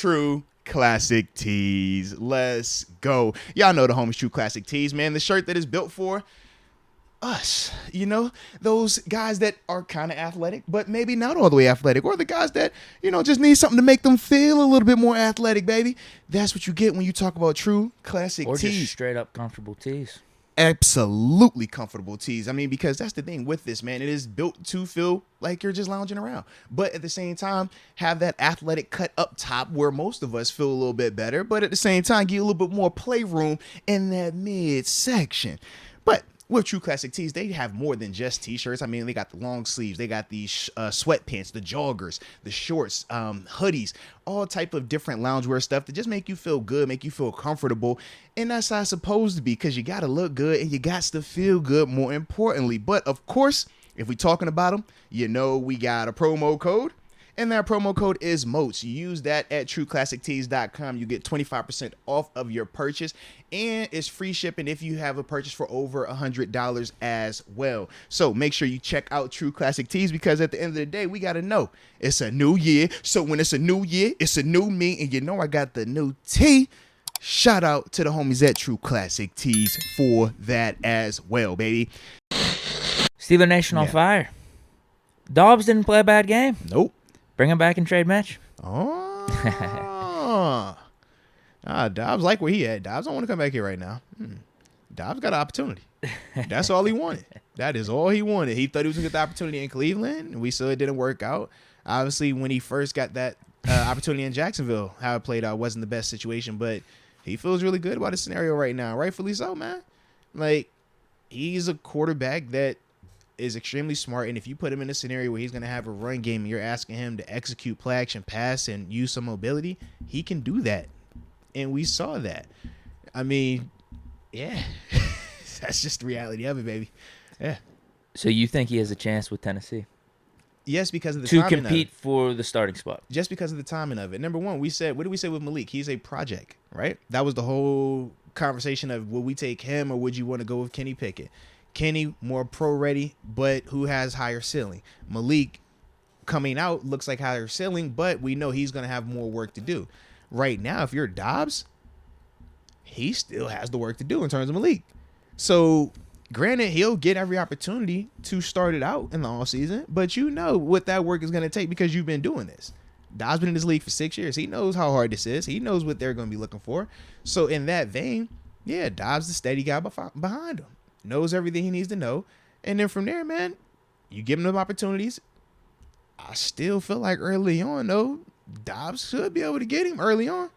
True Classic Tees. Let's go. Y'all know the homies True Classic Tees, man. The shirt that is built for us, those guys that are kind of athletic, but maybe not all the way athletic, or the guys that, just need something to make them feel a little bit more athletic, baby. That's what you get when you talk about True Classic Tees. Or tees. just straight up comfortable tees. Absolutely comfortable tees. I mean, because that's the thing with this, man. It is built to feel like you're just lounging around, but at the same time, have that athletic cut up top where most of us feel a little bit better, but at the same time, give you a little bit more playroom in that midsection. But with True Classic Tees, they have more than just t-shirts. I mean, they got the long sleeves, they got these sweatpants, the joggers, the shorts, hoodies, all type of different loungewear stuff that just make you feel good, make you feel comfortable. And that's how it's supposed to be, because you got to look good and you got to feel good, more importantly. But of course, if we're talking about them, we got a promo code. And that promo code is MOATS. You use that at trueclassictees.com. You get 25% off of your purchase. And it's free shipping if you have a purchase for over $100 as well. So make sure you check out True Classic Tees, because at the end of the day, we got to know it's a new year. So when it's a new year, it's a new me. And I got the new tee. Shout out to the homies at True Classic Tees for that as well, baby. Steeler Nation on fire. Dobbs didn't play a bad game. Nope. Bring him back in trade match. Dobbs like where he at. Dobbs don't want to come back here right now. Dobbs got an opportunity. That's all he wanted. That is all he wanted. He thought he was going to get the opportunity in Cleveland. We saw it didn't work out. Obviously, when he first got that opportunity in Jacksonville, how it played out wasn't the best situation, but he feels really good about the scenario right now. Rightfully so, man. Like, he's a quarterback that is extremely smart, and if you put him in a scenario where he's going to have a run game and you're asking him to execute play action pass and use some mobility, he can do that. And we saw that. I mean, yeah. That's just the reality of it, baby. Yeah. So you think he has a chance with Tennessee? Yes, because of the timing to compete for the starting spot. Just because of the timing of it. Number one, what did we say with Malik? He's a project, right? That was the whole conversation of, would we take him or would you want to go with Kenny Pickett? Kenny, more pro-ready, but who has higher ceiling. Malik, coming out, looks like higher ceiling, but we know he's going to have more work to do. Right now, if you're Dobbs, he still has the work to do in terms of Malik. So, granted, he'll get every opportunity to start it out in the offseason, but you know what that work is going to take because you've been doing this. Dobbs been in this league for 6 years. He knows how hard this is. He knows what they're going to be looking for. So, in that vein, yeah, Dobbs the steady guy behind him. Knows everything he needs to know. And then from there, man, you give him them opportunities. I still feel like early on, though, Dobbs should be able to get him early on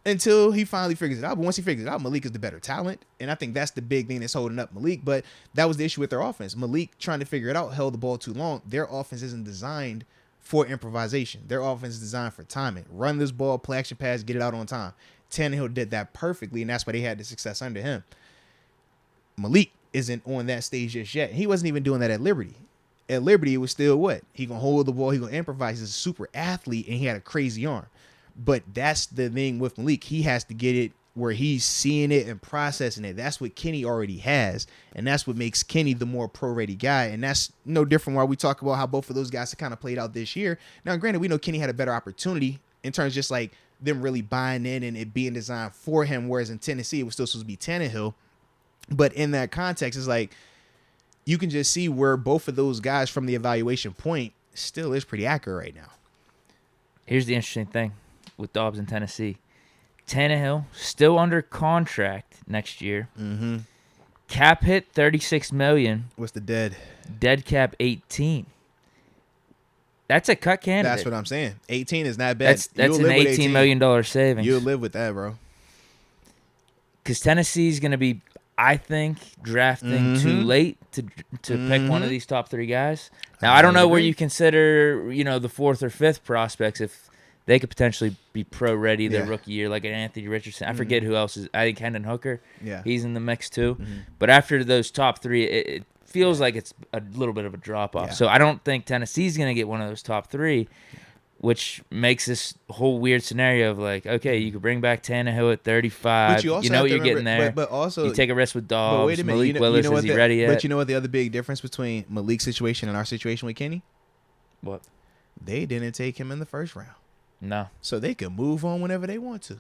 until he finally figures it out. But once he figures it out, Malik is the better talent. And I think that's the big thing that's holding up Malik. But that was the issue with their offense. Malik, trying to figure it out, held the ball too long. Their offense isn't designed for improvisation. Their offense is designed for timing. Run this ball, play action pass, get it out on time. Tannehill did that perfectly, and that's why they had the success under him. Malik isn't on that stage just yet. He wasn't even doing that at Liberty. At Liberty, it was still what? He gonna hold the ball, he gonna improvise. He's a super athlete, and he had a crazy arm. But that's the thing with Malik. He has to get it where he's seeing it and processing it. That's what Kenny already has, and that's what makes Kenny the more pro-ready guy. And that's no different while we talk about how both of those guys have kind of played out this year. Now, granted, we know Kenny had a better opportunity in terms of just like them really buying in and it being designed for him, whereas in Tennessee, it was still supposed to be Tannehill. But in that context, it's like you can just see where both of those guys from the evaluation point still is pretty accurate right now. Here's the interesting thing with Dobbs in Tennessee. Tannehill still under contract next year. Mm-hmm. Cap hit $36 million. What's the dead? Dead cap 18. That's a cut candidate. That's what I'm saying. 18 is not bad. That's an $18 million savings. You'll live with that, bro. Because Tennessee's going to be, I think, drafting too late to pick one of these top three guys. Now, I don't know where you consider, the fourth or fifth prospects if they could potentially be pro-ready their rookie year, like an Anthony Richardson. I forget who else is. I think Hendon Hooker. Yeah. He's in the mix too. But after those top three, it feels like it's a little bit of a drop-off. Yeah. So I don't think Tennessee's going to get one of those top three, which makes this whole weird scenario of like, okay, you could bring back Tannehill at 35. But you also know have to you're getting there. But also, you take a risk with Dobbs. But wait a minute. Malik Willis, is he ready yet? But you know what the other big difference between Malik's situation and our situation with Kenny? What? They didn't take him in the first round. No. So they can move on whenever they want to.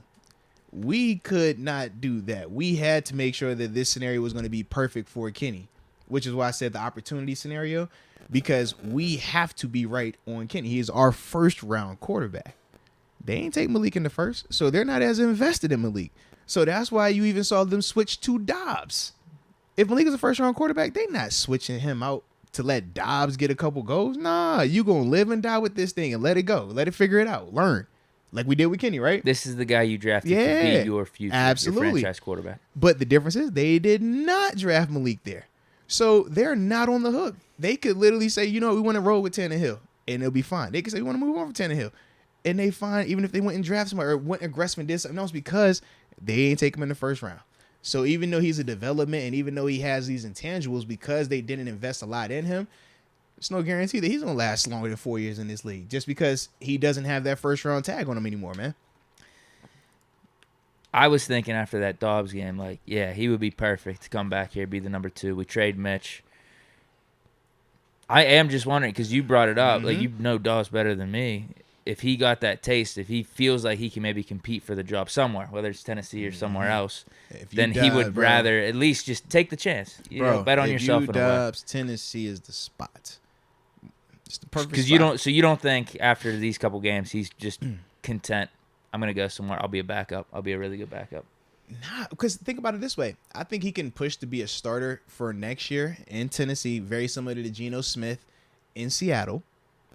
We could not do that. We had to make sure that this scenario was going to be perfect for Kenny, which is why I said the opportunity scenario, because we have to be right on Kenny. He is our first round quarterback. They ain't take Malik in the first, so they're not as invested in Malik. So that's why you even saw them switch to Dobbs. If Malik is a first round quarterback, they not switching him out to let Dobbs get a couple goals. Nah, you gonna live and die with this thing and let it go. Let it figure it out. Learn. Like we did with Kenny, right? This is the guy you drafted to be your future, absolutely. your franchise quarterback. But the difference is they did not draft Malik there. So they're not on the hook. They could literally say, we want to roll with Tannehill, and it'll be fine. They could say, we want to move on from Tannehill. And they fine, even if they went and drafted somebody or went aggressive and did something else, because they ain't take him in the first round. So even though he's a development and even though he has these intangibles, because they didn't invest a lot in him, it's no guarantee that he's going to last longer than 4 years in this league just because he doesn't have that first round tag on him anymore, man. I was thinking after that Dobbs game, he would be perfect to come back here, be the number 2. We trade Mitch. I am just wondering, because you brought it up, you know Dobbs better than me. If he got that taste, if he feels like he can maybe compete for the job somewhere, whether it's Tennessee or somewhere else, then he would rather at least just take the chance. Bet on yourself. If Dobbs, Tennessee is the spot. It's the perfect spot. Because you don't think after these couple games he's just content. I'm gonna go somewhere. I'll be a backup. I'll be a really good backup. Nah, because think about it this way. I think he can push to be a starter for next year in Tennessee, very similar to Geno Smith in Seattle,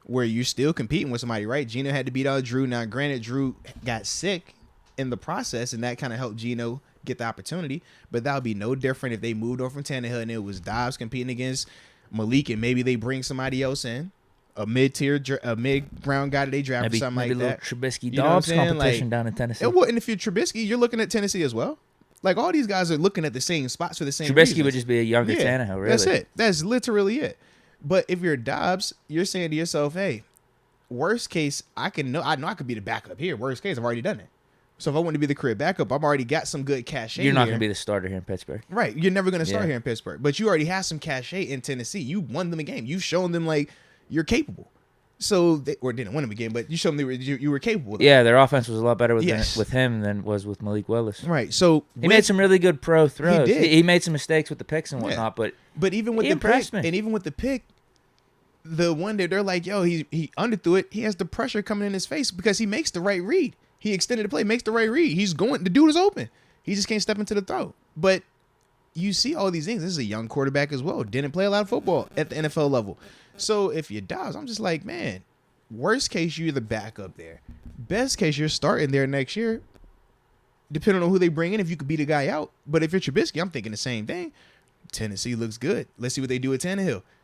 where you're still competing with somebody, right? Geno had to beat out Drew. Now, granted, Drew got sick in the process, and that kind of helped Geno get the opportunity. But that would be no different if they moved on from Tannehill and it was Dobbs competing against Malik, and maybe they bring somebody else in, a mid-round guy that they draft or something like that. Maybe a little Trubisky-Dobbs competition down in Tennessee. And if you're Trubisky, you're looking at Tennessee as well. Like, all these guys are looking at the same spots for the same Trubisky reasons. would just be a younger Tannehill, really. That's it. That's literally it. But if you're Dobbs, you're saying to yourself, hey, worst case, I know I could be the backup here. Worst case, I've already done it. So if I want to be the career backup, I've already got some good cachet. You're not going to be the starter here in Pittsburgh. Right. You're never going to start here in Pittsburgh. But you already have some cachet in Tennessee. You won them a game. You've shown them, you're capable. So, or didn't win them a game, but you showed them you were capable. Yeah, their offense was a lot better with him than was with Malik Willis. Right. So he made some really good pro throws. He did. He made some mistakes with the picks and whatnot, but even with the pick, and even with the pick, the one that they're like, yo, he underthrew it. He has the pressure coming in his face because he makes the right read. He extended the play, makes the right read. The dude is open. He just can't step into the throw. But you see all these things. This is a young quarterback as well. Didn't play a lot of football at the NFL level. So if you're Dobbs, I'm just like, man, worst case, you're the backup there. Best case, you're starting there next year, depending on who they bring in, if you could beat a guy out. But if you're Trubisky, I'm thinking the same thing. Tennessee looks good. Let's see what they do with Tannehill.